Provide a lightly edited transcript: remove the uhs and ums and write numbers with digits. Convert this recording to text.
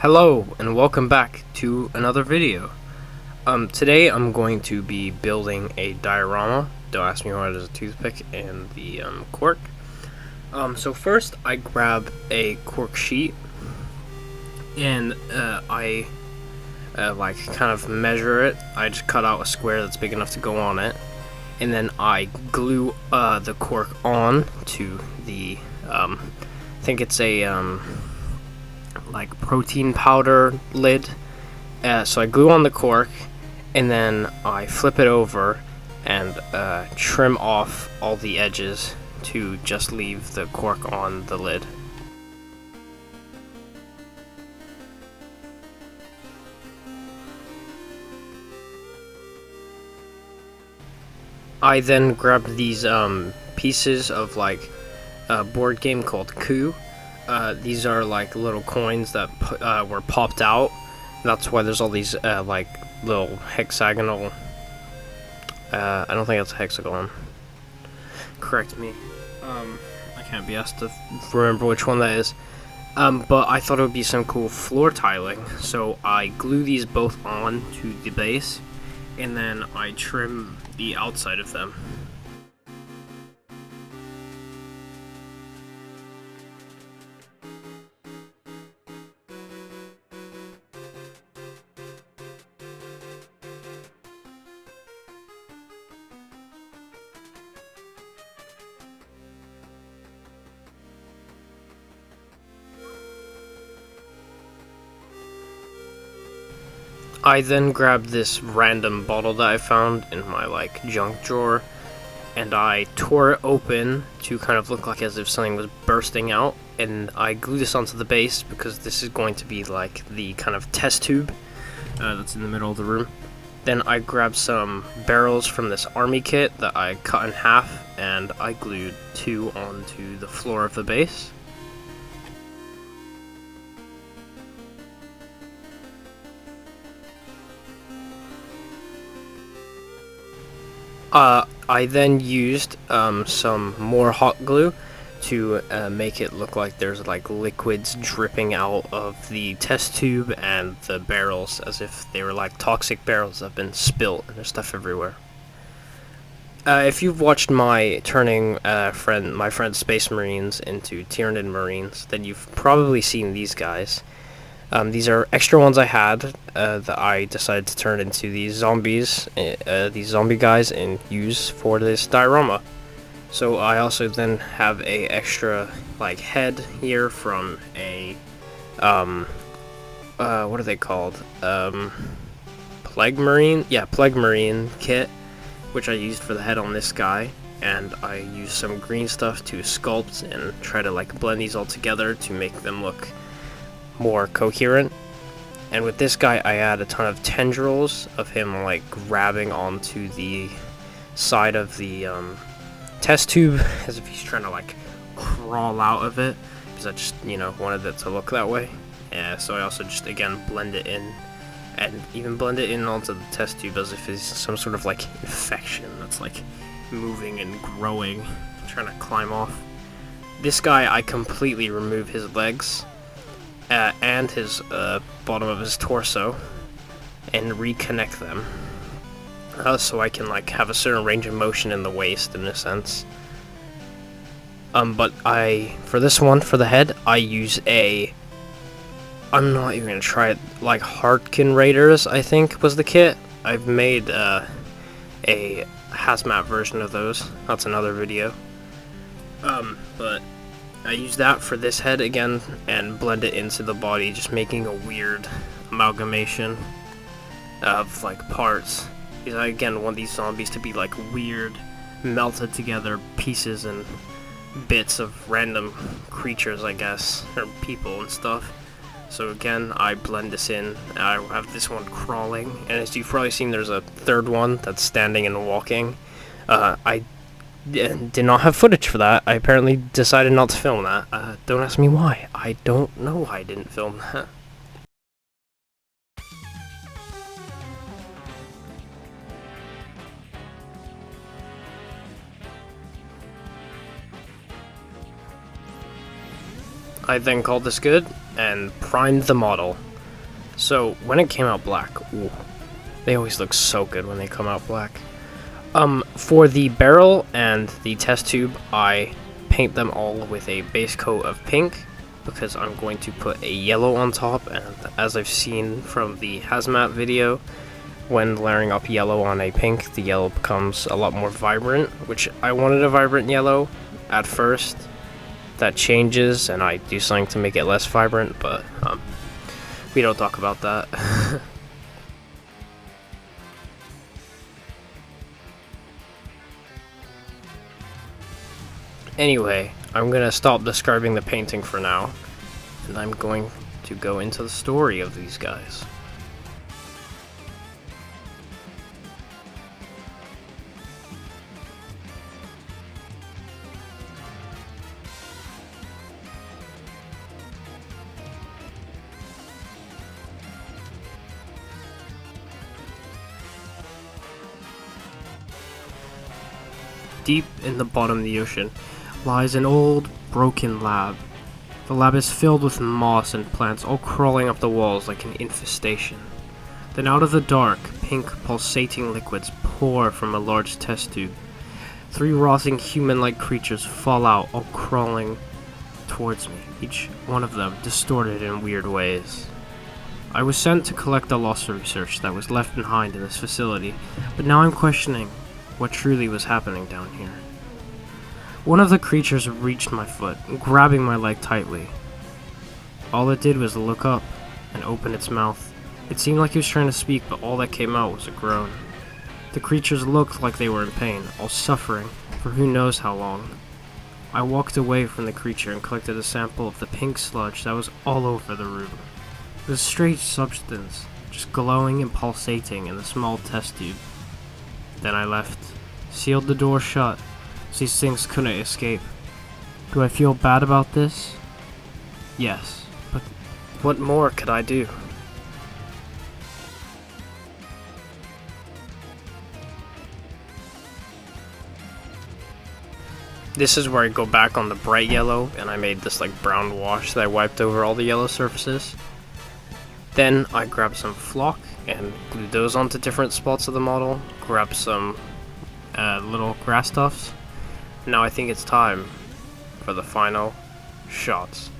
Hello and welcome back to another video. Today I'm going to be building a diorama. Don't ask me why there's a toothpick and the cork. So first I grab a cork sheet and I like kind of measure it. I just cut out a square that's big enough to go on it, and then I glue the cork on to the I think it's a like protein powder lid. So I glue on the cork and then I flip it over and trim off all the edges to just leave the cork on the lid. I then grabbed these pieces of like a board game called Coup. These are like little coins that were popped out. That's why there's all these like little hexagonal. I don't think that's a hexagon. Correct me. I can't be asked to remember which one that is. But I thought it would be some cool floor tiling, so I glue these both on to the base, and then I trim the outside of them. I then grabbed this random bottle that I found in my like junk drawer, and I tore it open to kind of look like as if something was bursting out, and I glue this onto the base because this is going to be like the kind of test tube that's in the middle of the room. Then I grabbed some barrels from this army kit that I cut in half, and I glued 2 onto the floor of the base. I then used some more hot glue to make it look like there's like liquids dripping out of the test tube and the barrels, as if they were like toxic barrels that have been spilt and there's stuff everywhere. If you've watched my turning my friend's Space Marines into Tyranid Marines, then you've probably seen these guys. These are extra ones I had that I decided to turn into these zombies, these zombie guys, and use for this diorama. So I also then have a extra like head here from a what are they called? Plague Marine? Yeah, Plague Marine kit, which I used for the head on this guy. And I used some green stuff to sculpt and try to like blend these all together to make them look more coherent. And with this guy I add a ton of tendrils of him like grabbing onto the side of the test tube as if he's trying to like crawl out of it, because I just, you know, wanted it to look that way. Yeah, so I also just again blend it in, and even blend it in onto the test tube as if it's some sort of like infection that's like moving and growing, trying to climb off. This guy I completely remove his legs and his bottom of his torso and reconnect them, so I can like have a certain range of motion in the waist in a sense. But for this one, for the head, I use I'm not even gonna try it, like Hartkin Raiders I think was the kit. I've made a hazmat version of those. That's another video. But I use that for this head again and blend it into the body, just making a weird amalgamation of like parts. Because I again want these zombies to be like weird, melted together pieces and bits of random creatures, I guess, or people and stuff. So again, I blend this in. I have this one crawling, and as you've probably seen, there's a third one that's standing and walking. I did not have footage for that. I apparently decided not to film that. Don't ask me why. I don't know why I didn't film that. I then called this good, and primed the model. So when it came out black, ooh, they always look so good when they come out black. For the barrel and the test tube, I paint them all with a base coat of pink because I'm going to put a yellow on top, and as I've seen from the hazmat video, when layering up yellow on a pink, the yellow becomes a lot more vibrant, which I wanted a vibrant yellow at first. That changes and I do something to make it less vibrant, but we don't talk about that. Anyway, I'm gonna stop describing the painting for now, and I'm going to go into the story of these guys. Deep in the bottom of the ocean lies an old, broken lab. The lab is filled with moss and plants all crawling up the walls like an infestation. Then out of the dark, pink pulsating liquids pour from a large test tube. 3 rotting human-like creatures fall out, all crawling towards me, each one of them distorted in weird ways. I was sent to collect the lost research that was left behind in this facility, but now I'm questioning what truly was happening down here. One of the creatures reached my foot, grabbing my leg tightly. All it did was look up and open its mouth. It seemed like he was trying to speak, but all that came out was a groan. The creatures looked like they were in pain, all suffering for who knows how long. I walked away from the creature and collected a sample of the pink sludge that was all over the room. It was a strange substance, just glowing and pulsating in the small test tube. Then I left, sealed the door shut, so these things couldn't escape. Do I feel bad about this? Yes, but what more could I do? This is where I go back on the bright yellow, and I made this like brown wash that I wiped over all the yellow surfaces. Then I grabbed some flock and glued those onto different spots of the model, grabbed some little grass tufts. Now I think it's time for the final shots.